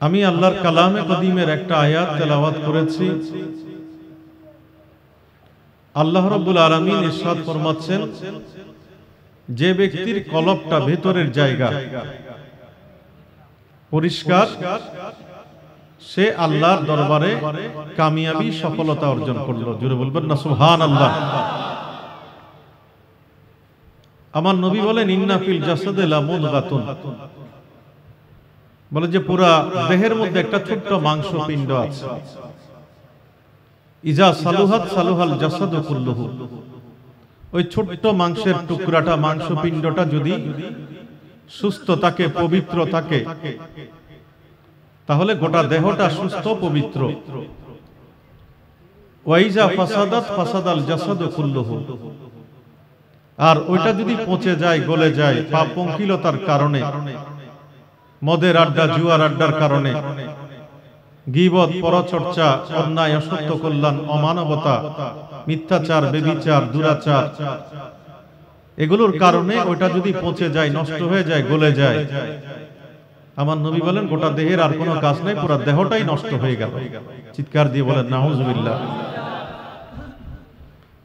আমি আল্লাহর কালামে কদিমের একটা আয়াত তেলাওয়াত করেছি। আল্লাহ রাব্বুল আলামিন ইরশাদ ফরমাচ্ছেন, যে ব্যক্তির কলবটা ভেতরের জায়গা পরিষ্কার, সে আল্লাহর দরবারে কামিয়াবি সফলতা অর্জন করলো। জোরে বলবেন না সুবহানাল্লাহ। আমার নবী বলেন, ইন্না ফিল জাসাদি লা মুদগাতুন, বলে যে পুরা দেহের মধ্যে একটা ছোট্ট মাংস পিণ্ড আছে। ইজা সালুহাত সালুহাল জাসাদু কুল্লুহু, ওই ছোট্ট মাংসের টুকরাটা, মাংস পিণ্ডটা যদি সুস্থ থাকে, পবিত্র থাকে, তাহলে গোটা দেহটা সুস্থ পবিত্র। ওয়াইজা ফাসাদাত ফাসাদাল জাসাদু কুল্লুহু, আর ওইটা যদি পচে যায়, গলে যায় পাপ পঙ্কিলতার কারণে, মদের আড্ডা, জুয়ার আড্ডার কারণে, গীবত, পরচর্চা, অন্যায়, অসত্য কল্যাণ, অমানবতা, মিথ্যাচার, বেবিচার, দুরাচার, এগুলোর কারণে ওইটা যদি পচে যায়, নষ্ট হয়ে যায়, গলে যায়, আমার নবী বলেন গোটা দেহের আর কোনো কাজ নেই, পুরো দেহটাই নষ্ট হয়ে গেল। চিৎকার দিয়ে বলেন নাউজুবিল্লাহ।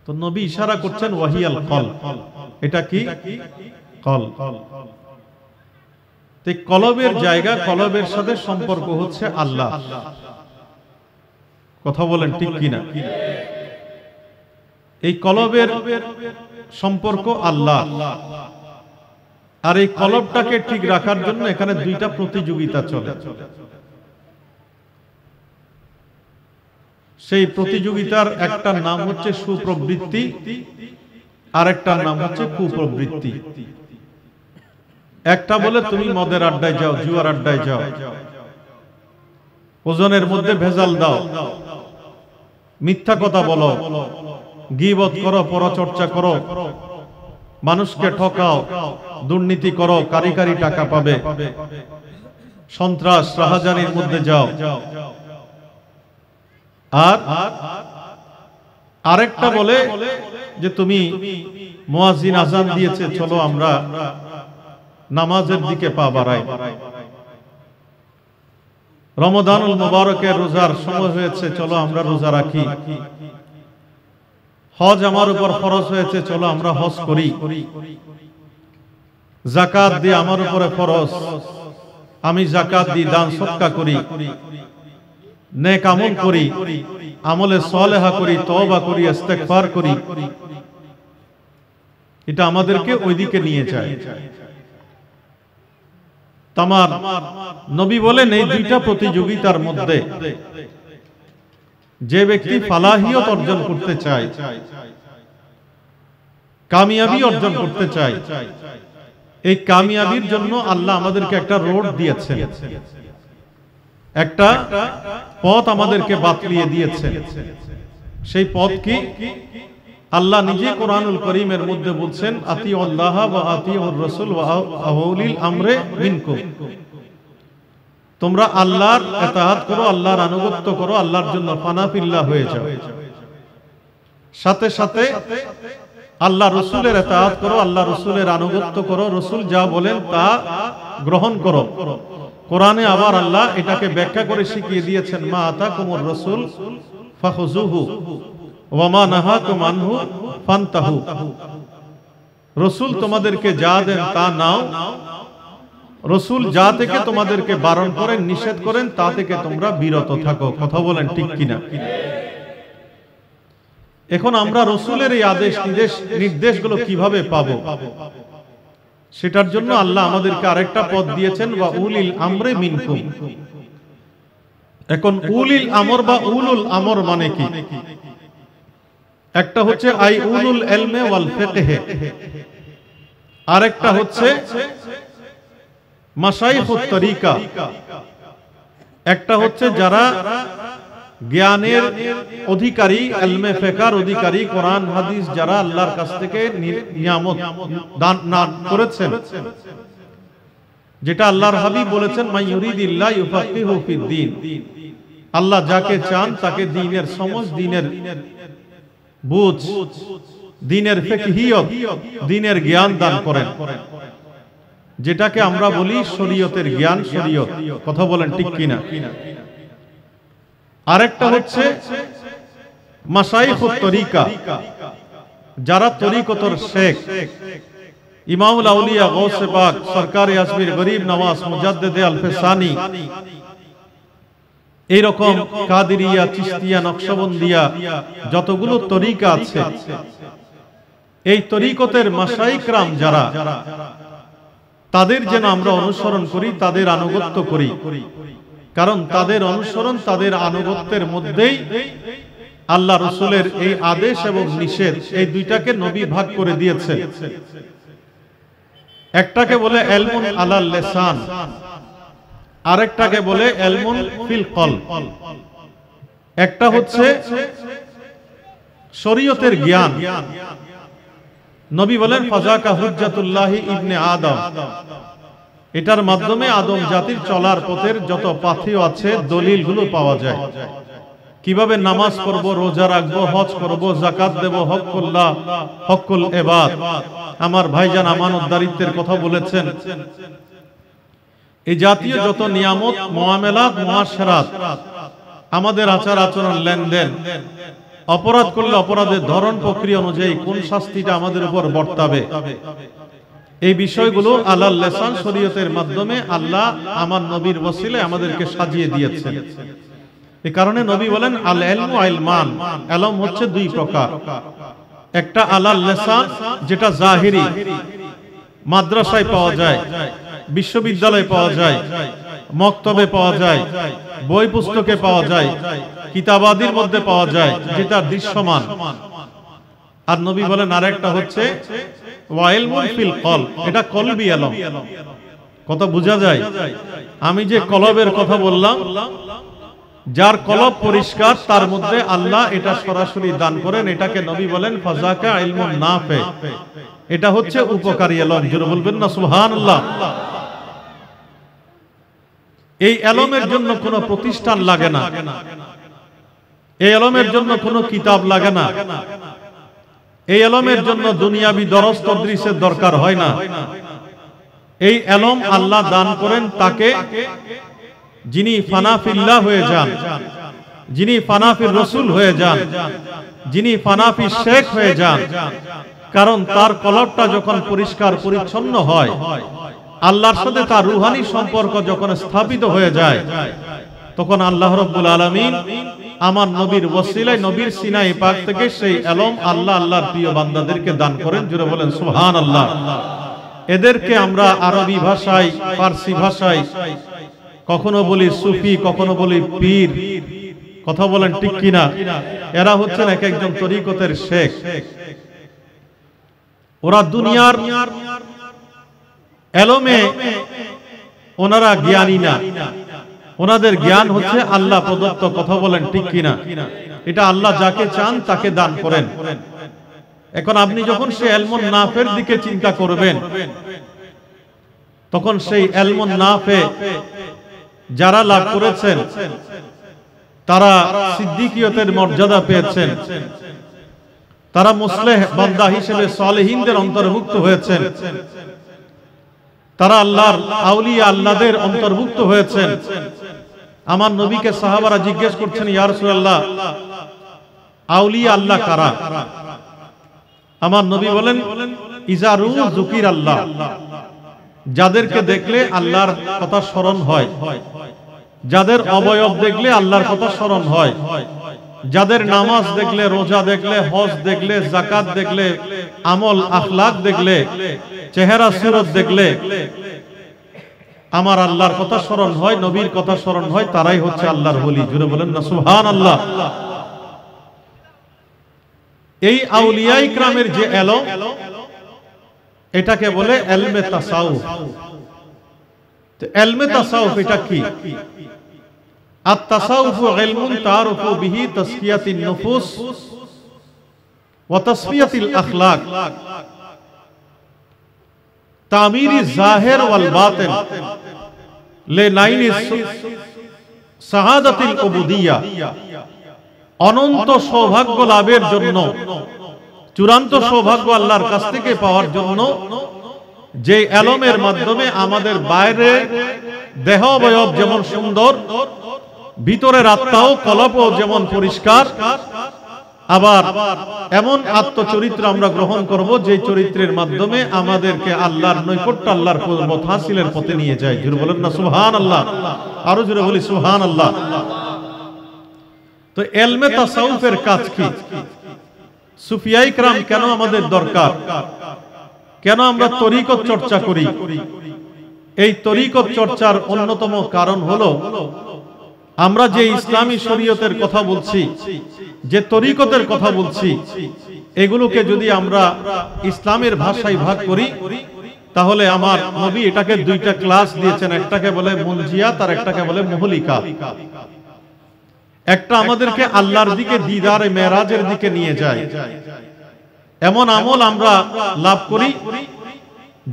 তো নবী ইশারা করছেন ওয়াহিয়াল কলব, এটা কি? কলব। তো কলবের জায়গা, কলবের সাথে সম্পর্ক হচ্ছে আল্লাহ। কথা বলেন ঠিক কিনা? এই কলবের সম্পর্ক আল্লাহ। আর এই কলবটাকে ঠিক রাখার জন্য এখানে দুইটা প্রতিযোগিতা চলে। সেই প্রতিযোগিতার একটার নাম হচ্ছে সুপ্রবৃত্তি, আর একটার নাম হচ্ছে কুপ্রবৃত্তি। একটা বলে তুমি মদের আড্ডায় যাও, জুয়ার আড্ডায় যাও, ওজনের মধ্যে ভেজাল দাও, মিথ্যা কথা বলো, গীবত করো, পরচর্চা করো, মানুষকে ঠকাও, দুর্নীতি করো, কারি কারি টাকা পাবে, সন্ত্রাস রাহাজানির মধ্যে যাও। আর আরেকটা বলে যে তুমি মুয়াজ্জিন আযান দিয়েছে, চলো আমরা নামাজের দিকে পা বাড়াই, রমাদানুল মুবারকের রোজার সময় হয়েছে, চলো আমরা রোজা রাখি, হজ আমার উপর ফরজ হয়েছে, চলো আমরা হজ করি, যাকাত দিয়ে আমার উপরে ফরজ, আমি যাকাত দিই, দান সদকা করি, নেক আমল করি, আমলে সালেহা করি, তওবা করি, ইস্তেগফার করি। এটা আমাদেরকে ওইদিকে নিয়ে যায়। তামার নবী বলেন এই দুইটা প্রতিযোগিতার মধ্যে যে ব্যক্তি ফালাহিয়ত অর্জন করতে চায়, কামিয়াবি অর্জন করতে চায়, এই কামিয়াবির জন্য আল্লাহ আমাদেরকে একটা রোড দিয়েছেন, একটা পথ আমাদেরকে বাতলিয়ে দিয়েছেন। সেই পথ কি? আল্লাহ নিজে কোরআনুল কারীমের মধ্যে বলছেন, আতিউল্লাহ ওয়া আতিউর রাসূল ওয়া উলিল আমরে মিনকুম, তোমরা আল্লাহর ইতাআত করো, আল্লাহর আনুগত্য করো, আল্লাহর জন্য ফানাফিল্লাহ হয়ে যাও। সাথে সাথে আল্লাহ রাসূলের ইতাআত করো, আল্লাহ রাসূলের আনুগত্য করো, রাসূল যা বলেন তা গ্রহণ করো। কোরআনে আবার আল্লাহ এটাকে ব্যাখ্যা করে শিখিয়ে দিয়েছেন, মা আতাকুমুর রাসূল ফাখুযুহু ওয়া মা নাহাকুম আনহু ফান্তাহু, রাসূল তোমাদেরকে যা দেন তা নাও, রাসূল যা থেকে তোমাদেরকে বারণ করেন, নিষেধ করেন, তা থেকে তোমরা বিরত থাকো। কথা বলেন ঠিক কিনা? এখন আমরা রাসূলের এই আদেশ নির্দেশগুলো কিভাবে পাবো? সেটার জন্য আল্লাহ আমাদেরকে আরেকটা পথ দিয়েছেন, ওয়া উলিল আমরে মিনকুম। এখন উলিল আমর বা উলুল আমর মানে কি? একটা হচ্ছে আই উলুল ইলমে ওয়াল ফিকহে, আরেকটা হচ্ছে মাশাইখুত তরিকা, একটা হচ্ছে যারা জ্ঞানের অধিকারী, ইলমে ফিকহের অধিকারী, কোরআন হাদিস যারা আল্লাহর কাছ থেকে নিয়ামত দান করেছেন, যেটা আল্লাহর হাবিব বলেছেন, মান ইউরিদিল্লাহু ইউফাক্কিহু ফিদ্দীন, আল্লাহ যাকে চান তাকে দ্বীনের সমঝ, দ্বীনের বুঝ, দ্বীনের ফিকহিয়ত, দ্বীনের জ্ঞান দান করেন। যেটাকে আমরা বলি শরীয়তের জ্ঞান, শরীয়ত। কথা বলেন ঠিক কিনা? আরেকটা হচ্ছে মাশাইখুত তরিকা, যারা তরিকতর শেখ, ইমামুল আউলিয়া গৌসে পাক সরকারে আজমির গরিব নওয়াজ মুজাদ্দেদে আল-ফেসানি, এইরকম কাদেরিয়া, চিশতিয়া, নকশবন্দিয়া যতগুলো তরিকা আছে, এই তরিকতের মাশাইখরাম যারা, তাদের যেন আমরা অনুসরণ করি, তাদের আনুগত্য করি। কারণ তাদের অনুসরণ, তাদের আনুগত্যের মধ্যেই আল্লাহ রসুলের এই আদেশ এবং নিষেধ, এই দুইটাকে নবী ভাগ করে দিয়েছে। একটাকে বলে ইলমুন আলাল লিসান, আরেকটাকে বলে ইলমুন ফিল কলব। একটা হচ্ছে শরীয়তের জ্ঞান। নবী বলেন ফাযাকা হুজ্জাতুল্লাহি ইবনে আদম, এটার মাধ্যমে আদম জাতির চলার পথের যত পাথেয় আছে, দলিলগুলো পাওয়া যায়। কিভাবে নামাজ পড়ব, রোজা রাখবো, হজ করব, যাকাত দেব, হকুল্লাহ, হকুল ইবাদ। আমার ভাইজান আমানতদারিত্বের কথা বলেছেন। এই জাতীয় যত নিয়ামত, মুআমালাত, মুআশারাত, আমাদের আচার আচরণ, লেনদেন, অপরাধ করলে অপরাধের ধরন প্রক্রিয়া অনুযায়ী কোন শাস্তিটা আমাদের উপর বর্তাবে, এই বিষয়গুলো আলাল লিসান শরীয়তের মাধ্যমে আল্লাহ আমার নবীর ওসিলায় আমাদেরকে সাজিয়ে দিয়েছেন। এই কারণে নবী বলেন আল ইলমু ইলমান, ইলম হচ্ছে দুই প্রকার। একটা আলাল লিসান, যেটা জাহিরি, মাদ্রাসায় পাওয়া যায়, বিশ্ববিদ্যালয়ে পাওয়া যায়, মক্তবে পাওয়া যায়, বই পুস্তকে পাওয়া যায়, কিতাবাদির মধ্যে পাওয়া যায়, যেটা দৃশ্যমান। আর নবী বলেন আরেকটা হচ্ছে ওয়া ইলমুন ফিল কলব, এটা কলবি ইলম। কথা বোঝা যায়? আমি যে কলবের কথা বললাম, যার কলব পরিষ্কার, তার মধ্যে আল্লাহ এটা সরাসরি দান করেন। এটাকে নবী বলেন ফাযাকা ইলমুন নাফি, এটা হচ্ছে উপকারী ইলম। জোরে বলবেন না সুবহানাল্লাহ। এই ইলমের জন্য কোনো প্রতিষ্ঠান লাগে না, এই ইলমের জন্য কোনো কিতাব লাগে না, এই ইলমের জন্য দুনিয়াবি দরস তদরিসের দরকার হয় না। এই ইলম আল্লাহ দান করেন তাকে যিনি ফানাফিল্লাহ হয়ে যান, যিনি ফানাফির রসুল হয়ে যান, যিনি ফানাফি শেখ হয়ে যান। কারণ তার কলবটা যখন পরিষ্কার পরিচ্ছন্ন হয়, আল্লাহর সাথে তার রুহানি সম্পর্ক যখন স্থাপিত হয়ে যায়, তখন আল্লাহ রাব্বুল আলামিন আমার নবীর ওসিলায়, নবীর সিনাই পাক থেকে সেই ইলম আল্লাহ আল্লাহর প্রিয় বান্দাদেরকে দান করেন। জোরে বলেন সুবহানাল্লাহ। এদেরকে আমরা আরবি ভাষায়, ফার্সি ভাষায় কখনো বলি সুফি, কখনো বলি পীর। কথা বলেন ঠিক কিনা? এরা হচ্ছেন এক একজন তরিকতের শেখ। ওরা দুনিয়ার ইলমে ওনারা জ্ঞানী না, ওনাদের জ্ঞান হচ্ছে আল্লাহ প্রদত্ত। কথা বলেন ঠিক কিনা? এটা আল্লাহ যাকে চান তাকে দান করেন। এখন আপনি যখন সেই ইলমুন নাফের দিকে চিন্তা করবেন, তখন সেই ইলমুন নাফে যারা লাভ করেছেন, তারা সিদ্দিকিয়তের মর্যাদা পেয়েছেন, তারা মুসলিহ বান্দা হিসেবে সালেহিনদের অন্তর্ভুক্ত হয়েছেন, তারা আল্লাহর আউলিয়া, আল্লাহদের অন্তর্ভুক্ত হয়েছেন। আমার নবীকে সাহাবারা জিজ্ঞেস করছেন, ইয়া রাসূলুল্লাহ, আউলিয়া আল্লাহ কারা? আমার নবী বলেন ইজারু যুকির আল্লাহ, যাদেরকে দেখলে আল্লাহর কথা স্মরণ হয়, যাদের অবয়ব দেখলে আল্লাহর কথা স্মরণ হয়, যাদের নামাজ দেখলে, রোজা দেখলে, হজ দেখলে, যাকাত দেখলে, আমল আখলাক দেখলে, চেহারা সুরত দেখলে আমার আল্লাহর কথা স্মরণ হয়, নবীর কথা স্মরণ হয়, তারাই হচ্ছে আল্লাহর ওলি। জুড়ে বলেন না সুবহানাল্লাহ। এই আউলিয়া ইকরামের যে ইলম, এটাকে বলে ইলমে তাসাউফ। তো ইলমে তাসাউফ এটা কি? আত-তাসাউফু ইলমুন তারুফু বিহি তাসফিয়াতিন নুফুস ওয়া তাসফিয়াতিল আখলাক, তামিরি জাহির ওয়াল বাতিন লিনাইনি সাআদাতিল উবুদিয়্যা, অনন্ত সৌভাগ্য লাভের জন্য, চূড়ান্ত সৌভাগ্য আল্লাহর কাছ থেকে পাওয়ার জন্য যে এলমের মাধ্যমে আমাদের বাইরে দেহ অবয়ব যেমন সুন্দর, ভিতরের আত্মাও কলবও যেমন পরিষ্কার, আবার এমন আত্মচরিত্র আমরা গ্রহণ করব যে চরিত্রের মাধ্যমে আমাদেরকে আল্লাহর নৈকট্য, আল্লাহর পথ হাসিলের পথে নিয়ে যায়। জোরে বলেন না সুবহানাল্লাহ। আরো জোরে বলি সুবহানাল্লাহ। তো ইলমে তাসাউফের কাজ কি? সুফিয়াই کرام কেন আমাদের দরকার? কেন আমরা তরিকত চর্চা করি? এই তরিকত চর্চার অন্যতম কারণ হলো আমরা যে ইসলামী শরীয়তের কথা বলছি, যে তরিকতের কথা বলছি, এগুলোকে যদি আমরা ইসলামের ভাষায় ভাগ করি তাহলে আমার নবী এটাকে দুইটা ক্লাস দিয়েছেন, একটাকে বলে মুনজিয়াত আর একটাকে বলে মুহলিকা। একটা আমাদেরকে আল্লাহর দিকে, দিদারে মেরাজের দিকে নিয়ে যায়। এমন আমল আমরা লাভ করি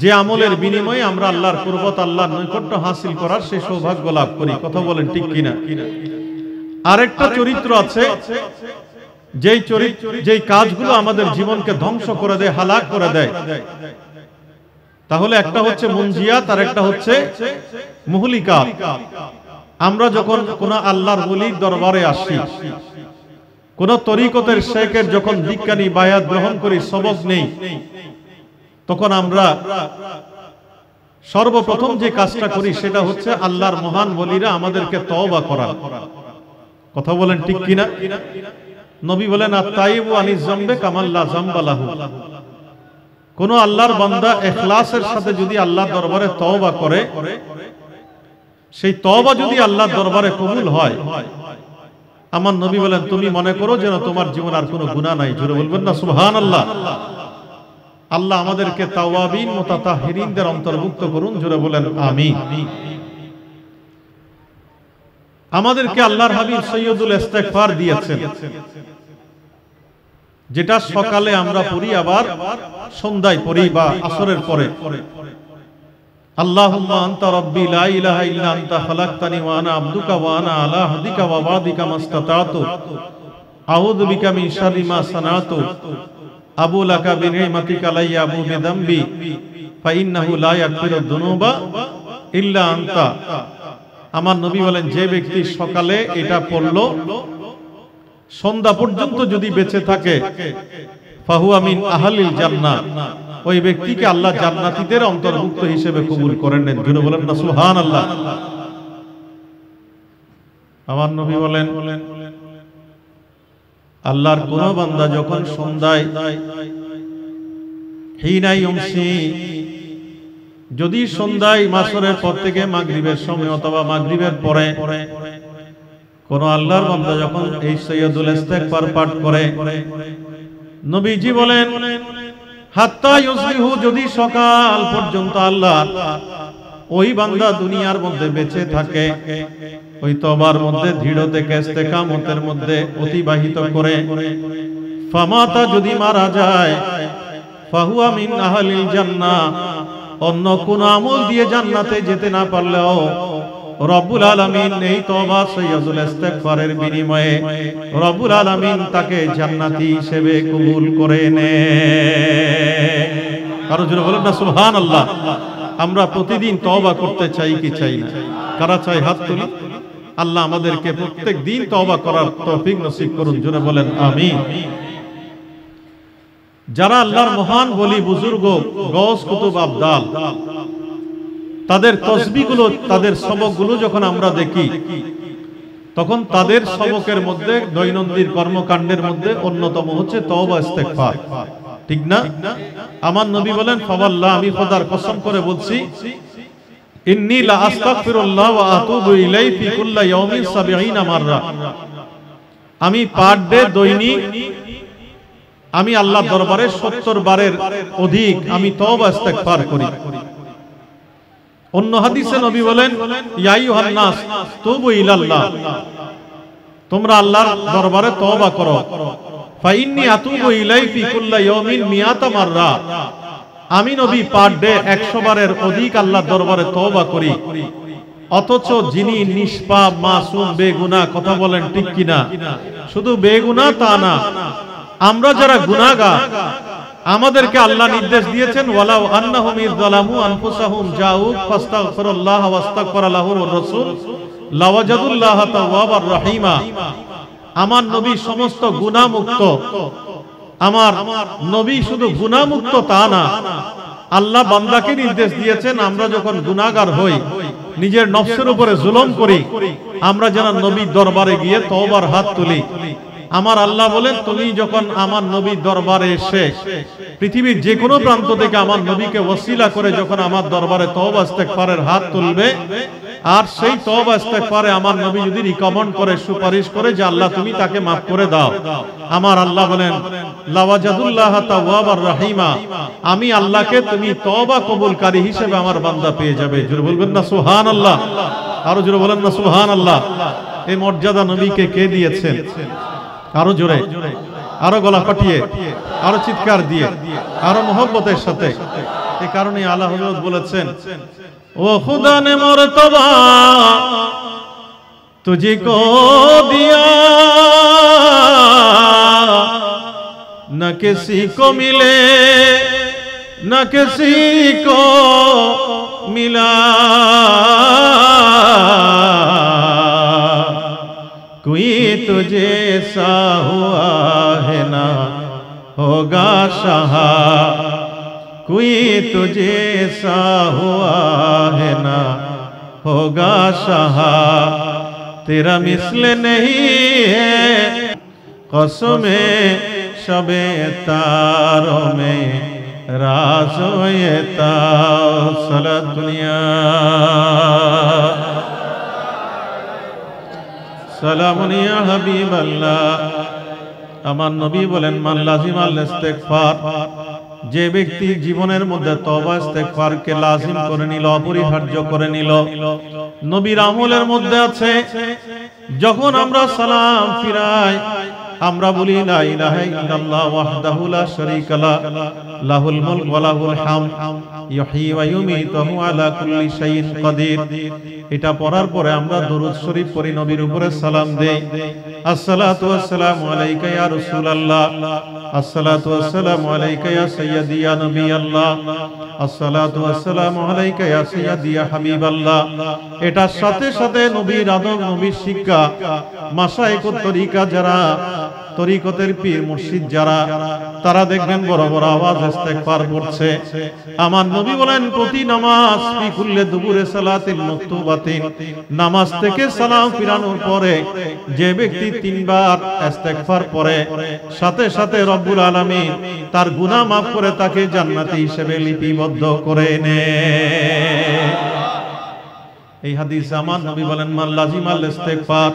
যে আমলের বিনিময়ে আমরা আল্লাহর কুরবত, আল্লাহর নৈকট্য হাসিল করার সেই সৌভাগ্য লাভ করি। কথা বলেন ঠিক কিনা? আরেকটা চরিত্র আছে যেই কাজগুলো আমাদের জীবনকে ধ্বংস করে দেয়, হালাক করে দেয়। তাহলে একটা হচ্ছে মুনজিয়াত আর একটা হচ্ছে মুহলিকা। আমরা যখন কোন আল্লাহর ওলির দরবারে আসি, কোন তরিকতের শেখের যখন দীক্ষা নিই, বায়াত গ্রহণ করি, সবক নেই, তখন আমরা সর্বপ্রথম যে কাজটা করি সেটা হচ্ছে আল্লাহর মহান ওলিরা আমাদেরকে তওবা করান। কথা বলেন ঠিক কিনা? নবী বলেন আত-তাইয়িবু আনিজ যামবি কামান লা যামবা লাহু। কোন আল্লাহর বান্দা ইখলাসের সাথে যদি আল্লাহর দরবারে তওবা করে, সেই তওবা যদি আল্লাহর দরবারে কবুল হয়, আমার নবী বলেন তুমি মনে করো যেন তোমার জীবন আর কোনো গুনাহ নাই। জোরে বলবেন না সুবহানাল্লাহ। আল্লাহ আমাদেরকে তাওয়াবিন মুতাতাহহিরিনদের অন্তর্ভুক্ত করুন। জোরে বলেন আমিন। আমাদেরকে আল্লাহর হাবিব সৈয়দুল ইস্তিগফার দিয়েছেন, যেটা সকালে আমরা পড়ি, আবার সন্ধ্যায় পড়ি বা আসরের পরে। আল্লাহুম্মা আনতা রাব্বি লা ইলাহা ইল্লা আনতা খালাকতানি ওয়া আনা আবদুকা ওয়া আনা আলা আহদিকা ওয়া ওয়াদিকা মাসতাতাতু আউযু বিকা মিন শাররি মা সানাতু আবু লাকা বিনিমাতিকা আলাইয়া আবু বিযামবি ফা ইন্নাহু লা ইয়াগফিরুদ যুনুবা ইল্লা আনতা। আমার নবী বলেন যে ব্যক্তি সকালে এটা পড়লো, সন্ধ্যা পর্যন্ত যদি বেঁচে থাকে, ফাহুয়া মিন আহলিল জান্নাহ, ওই ব্যক্তিকে আল্লাহ জান্নাতীদের অন্তর্ভুক্ত হিসেবে কবুল করে নেন। জোরে বলেন না সুবহানাল্লাহ। আমার নবী বলেন আল্লাহর কোন বান্দা যখন সন্ধ্যায় হিনা ইউমসি, যদি সন্ধ্যায় মাসরের পর থেকে মাগরিবের সময় অথবা মাগরিবের পরে কোন আল্লাহর বান্দা যখন এই সৈয়দুল ইস্তিগফার পাঠ করে, নবীজি বলেন হাত্তা ইউসবিহু, যদি সকাল পর্যন্ত আল্লাহ ওই বান্দা দুনিয়ার মধ্যে বেঁচে থাকে, ওই তওবার মধ্যে দৃঢ় থেকে ইস্তেকামতের মধ্যে অতিবাহিত করে, ফামাতা, যদি মারা যায়, ফাহুয়া মিন আহলিল জান্নাহ, অন্য কোন আমল দিয়ে জান্নাতে যেতে না পারলেও রব্বুল আলামিন এই তওবা সৈয়দুল ইস্তিগফারের বিনিময়ে রব্বুল আলামিন তাকে জান্নাতি হিসেবে কবুল করে নেয়। কারো জোরে বলেন না সুবহানাল্লাহ। আমরা প্রতিদিন তওবা করতে চাই কি চাই না? কারা চাই হাত তুলি। আল্লাহ আমাদেরকে প্রত্যেক দিন তওবা করার তৌফিক নসিব করুন। জোরে বলেন আমিন। যারা আল্লাহর মহান ওলি, বুজুর্গ, গওস, কুতুব, আবদাল, তাদের তসবিহগুলো, তাদের সবকগুলো যখন আমরা দেখি, তখন তাদের সবকের মধ্যে, দৈনন্দিন কর্মকাণ্ডের মধ্যে অন্যতম হচ্ছে তওবা ইস্তিগফার। ঠিক না? আমার নবী বলেন ফাওয়াল্লাহ, আমি খোদার কসম করে বলছি, ইন্নী লা আস্তাগফিরুল্লাহ ওয়া আতুবু ইলাইহি ফি কুল্লি ইয়াউমিন ৭০ মাররা। আমি পার ডে, দৈনিক আমি আল্লাহর দরবারে ৭০ বারের অধিক আমি তওবা ইস্তিগফার করি। অন্য হাদিসে নবী বলেন ইয়া আইয়ুহান নাস তুবু ইলাল্লাহ, তোমরা আল্লাহর দরবারে তওবা করো। ফা ইন্নী আতুবু ইলাইহি ফি কুল্লি ইয়াউমিন মিয়াতা মাররা, আমি নবী পার ডে ১০০ বারের অধিক আল্লাহর দরবারে তওবা করি। অথচ যিনি নিষ্পাপ, মাসুম, বেগুনাহ, কথা বলেন ঠিক কিনা? শুধু বেগুনাহ তা না, আমরা যারা গুনাহগার, আমাদেরকে আল্লাহ নির্দেশ দিয়েছেন ওয়ালাউ আন্নাহুম ইযলামু আনফুসাহুম জাউক ফাস্তাগফিরুল্লাহ ওয়াস্তাগফারা লাহুর রাসূল লাওয়াজাদুল্লাহ তাওয়াবার রহিমা। আমার নবী সমস্ত গুনাহ মুক্ত। আমার নবী শুধু গুনাহ মুক্ত তা না, আল্লাহ বান্দাকে নির্দেশ দিয়েছেন আমরা যখন গুনাহগার হই, নিজের নফসের উপরে জুলুম করি, আমরা যেন নবীর দরবারে গিয়ে তওবার হাত তুলি। আমার আল্লাহ বলেন তুমি যখন আমার নবীর দরবারে এসে পৃথিবীর যে কোনো প্রান্ত থেকে আমার নবীকে ওসিলা করে যখন আমার দরবারে তওবা ইস্তেগফারের হাত তুলবে, আর সেই তওবা ইস্তেগফারে আমার নবী যদি রিকমেন্ড করে, সুপারিশ করে যে আল্লাহ তুমি তাকে মাফ করে দাও, আমার আল্লাহ বলেন লাওয়াজাদুল্লাহ তাওয়াবার রহিমা, আমি আল্লাহকে তুমি তওবা কবুলকারী হিসেবে আমার বান্দা পেয়ে যাবে। জোরে বলবেন না সুবহানাল্লাহ? আরো জোরে বলেন না সুবহানাল্লাহ? এই মর্যাদা নবীকে কে দিয়েছেন? আরো জোরে, আরো গলা ফাটিয়ে, আরো চিৎকার দিয়ে, আরো মোহব্বতের সাথে। এই কারণে আলা হযরত বলেছেন ও খুদা নে মরতবা तुझको दिया न किसी को मिले न किसी को मिला कोई तुझे सा हुआ है ना होगा शाह कोई तुझे सा हुआ है ना होगा शाह तेरा मिसल नहीं है कसमे शबे तारों में राज़ोए ताओ सला दुनिया সালামুনিয়া হাবিবাল্লাহ। আমার নবী বলেন মান লাজিমাল ইস্তেগফার, যে ব্যক্তি জীবনের মধ্যে তওবা ইস্তেগফারকে লাজিম করে নিল, অপরিহার্য করে নিল, নবীর আমলের মধ্যে আছে যখন আমরা সালাম ফিরাই আমরা বলি লা ইলাহা ইল্লাল্লাহ ওয়াহদাহু লা শারীকা লাহু লাহুল মুলক ওয়া লাহুল হামদ ইউহয়ী ওয়া ইউমীতু আলা কুল্লি শাইইন কাদির। এটা পড়ার পরে আমরা দরুদ শরীফ পড়ি, নবীর উপরে সালাম দেই। আসসালাতু ওয়াসসালামু আলাইকা ইয়া রাসূলুল্লাহ, আসসালাতু ওয়াসসালামু আলাইকা ইয়া সাইয়্যিদি ইয়া নবিয়াল্লাহ, আসসালাতু ওয়াসসালামু আলাইকা ইয়া সাইয়্যিদি ইয়া হাবিবাল্লাহ। এটার সাথে সাথে নবীর আদব, নবীর শিক্ষা, মাশায়েখুত তরিকা যারা, তরিকতের পীর মুর্শিদ যারা, তারা দেখবেন বড় বড় আওয়াজ ইস্তেগফার পড়ছে। আমার নবী বলেন প্রতি নামাজ ফি কুল্লি দুবুরে সালাতিন মাকতুবাতিন, নামাজ থেকে সালাম ফিরানোর পরে যে ব্যক্তি তিনবার ইস্তেগফার পড়ে, সাথে সাথে রব্বুল আলামিন তার গুনাহ মাফ করে তাকে জান্নাতি হিসেবে লিপিবদ্ধ করে নেয়। এই হাদিস আমার নবী বলেন মান লাজিমাল ইস্তেগফার,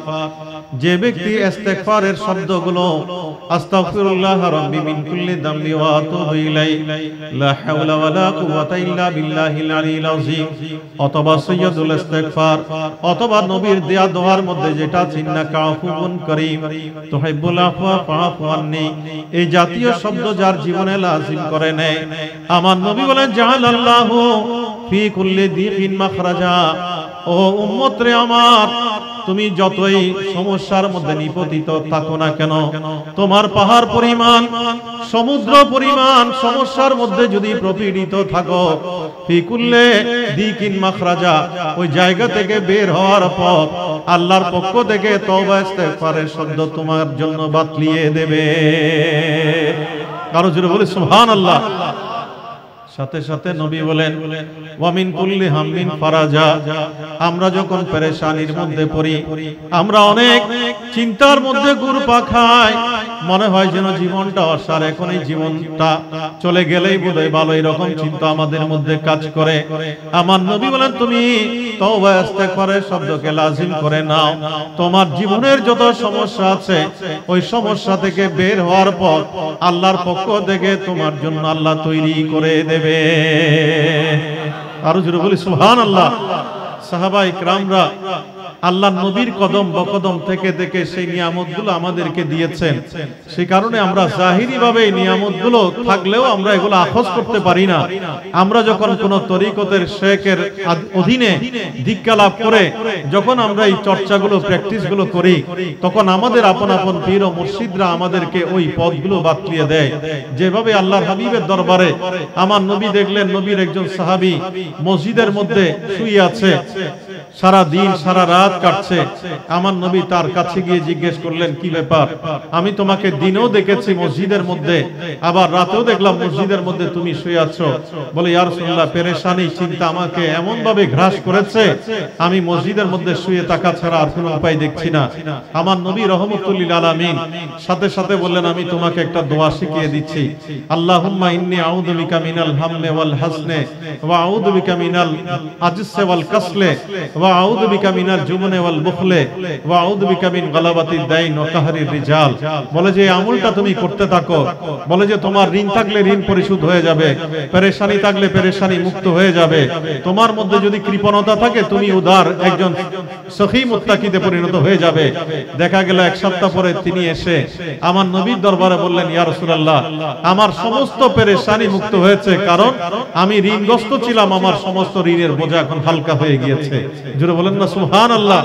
যে ব্যক্তি ইস্তেগফারের শব্দগুলো আস্তাগফিরুল্লাহ রাব্বি মিন কুল্লি যামবি ওয়া আতুবু ইলাইহি লা হাওলা ওয়ালা কুওয়াতা ইল্লা বিল্লাহিল আলিয়্যিল আযীম, অথবা সাইয়্যিদুল ইস্তেগফার, অথবা নবীর দেয়া দোয়ার মধ্যে যেটা ইন্নাকা আফুবুন কারীম তুহিব্বুল আফওয়া ফাআফু আন্নী, এই জাতীয় শব্দ যার জীবনে লাজিম করে নেয়, আমার নবী বলেন জাআলাল্লাহু ফি কুল্লি দিকিন মাখরাজা। ও উম্মত রে আমার, তুমি যতই সমস্যার মধ্যে নিপতিত থাকো না কেন, তোমার পাহাড় পরিমাণ, সমুদ্র পরিমাণ সমস্যার মধ্যে যদি প্রপীড়িত থাকো, ফি কুল্লি দিকিন মাখরাজা, ওই জায়গা থেকে বের হওয়ার পর আল্লাহর পক্ষ থেকে তওবা ইস্তেগফারের শব্দ তোমার জন্য বাতলিয়ে দেবে। কারো জোরে বলি সুবহানাল্লাহ। সাথে সাথে নবী বলেন ওয়া মিন কুল্লি হাম্মিন ফারাজা, আমরা যখন পেরেশানির মধ্যে পড়ি, আমরা অনেক চিন্তার মধ্যে ঘুরপা খাই, মনে হয় যেন জীবনটা অসার, এখন এই জীবনটা চলে গেলেই বোধহয় ভালো, এরকম চিন্তা আমাদের মধ্যে কাজ করে। আমার নবী বলেন তুমি তওবা ইস্তেগফারের শব্দকে লাজিম করে নাও, তোমার জীবনের যত সমস্যা আছে ওই সমস্যা থেকে বের হওয়ার পর আল্লাহর পক্ষ থেকে তোমার জন্য আল্লাহ তৈরি করে দেবে। আরো জোরে বলি সুবহানাল্লাহ। সাহাবা ইকরামরা আল্লাহর নবীর কদম বকদম থেকে থেকে সেই নিয়ামতগুলো আমাদেরকে দিয়েছেন। সেই কারণে আমরা জাহিরি ভাবে এই নিয়ামতগুলো থাকলেও আমরা এগুলো আখজ করতে পারি না। আমরা যখন কোন তরিকতের শেখের অধীনে দীক্ষা লাভ করে যখন আমরা এই চর্চাগুলো প্র্যাকটিসগুলো করি, তখন আমাদের আপন আপন পীর ও মুর্শিদরা আমাদেরকে ওই পথগুলো বাতলিয়ে দেয়। যেভাবে আল্লাহর হাবিবের দরবারে আমার নবী দেখলেন, নবীর একজন সাহাবী মসজিদের মধ্যে শুয়ে আছে, সারা দিন সারা রাত কাটছে। আমার নবী তার কাছে গিয়ে জিজ্ঞেস করলেন, কি ব্যাপার? আমি তোমাকে দিনেও দেখেছি মসজিদের মধ্যে, আবার রাতেও দেখলাম মসজিদের মধ্যে তুমি শুয়ে আছো। বলে, ইয়া রাসূলুল্লাহ, পেরেশানি চিন্তা আমাকে এমন ভাবে গ্রাস করেছে, আমি মসজিদের মধ্যে শুয়ে থাকা ছাড়া আর কোনো উপায় দেখছি না। আমার নবী রাহমাতুল লিল আলামিন সাথে সাথে বললেন, আমি তোমাকে একটা দোয়া শিখিয়ে দিচ্ছি। আল্লাহুম্মা ইন্নী আউযু বিকা মিনাল হাম্মি ওয়াল হাসনে ওয়া আউযু বিকা মিনাল আজসি ওয়াল কাসলে ওয়া আউযু বিকা মিনাল জুবনে ওয়াল বুখলে ওয়া আউযু বিকা মিন গালাবাতিদ দাইন ওয়া কাহরির রিজাল। বলে যে এই আমলটা তুমি করতে থাকো, বলে যে তোমার ঋণ থাকলে ঋণ পরিশোধ হয়ে যাবে, পেরেশানি থাকলে পেরেশানি মুক্ত হয়ে যাবে, তোমার মধ্যে যদি কৃপণতা থাকে তুমি উদার একজন সখী মুত্তাকিতে পরিণত হয়ে যাবে। দেখা গেল এক সপ্তাহ পরে তিনি এসে আমার নবীর দরবারে বললেন, ইয়া রাসূলুল্লাহ, আমার সমস্ত পেরেশানি মুক্ত হয়েছে, কারণ আমি ঋণগ্রস্ত ছিলাম, আমার সমস্ত ঋণের বোঝা এখন হালকা হয়ে গিয়েছে। জোরে বলেন না সুবহানাল্লাহ।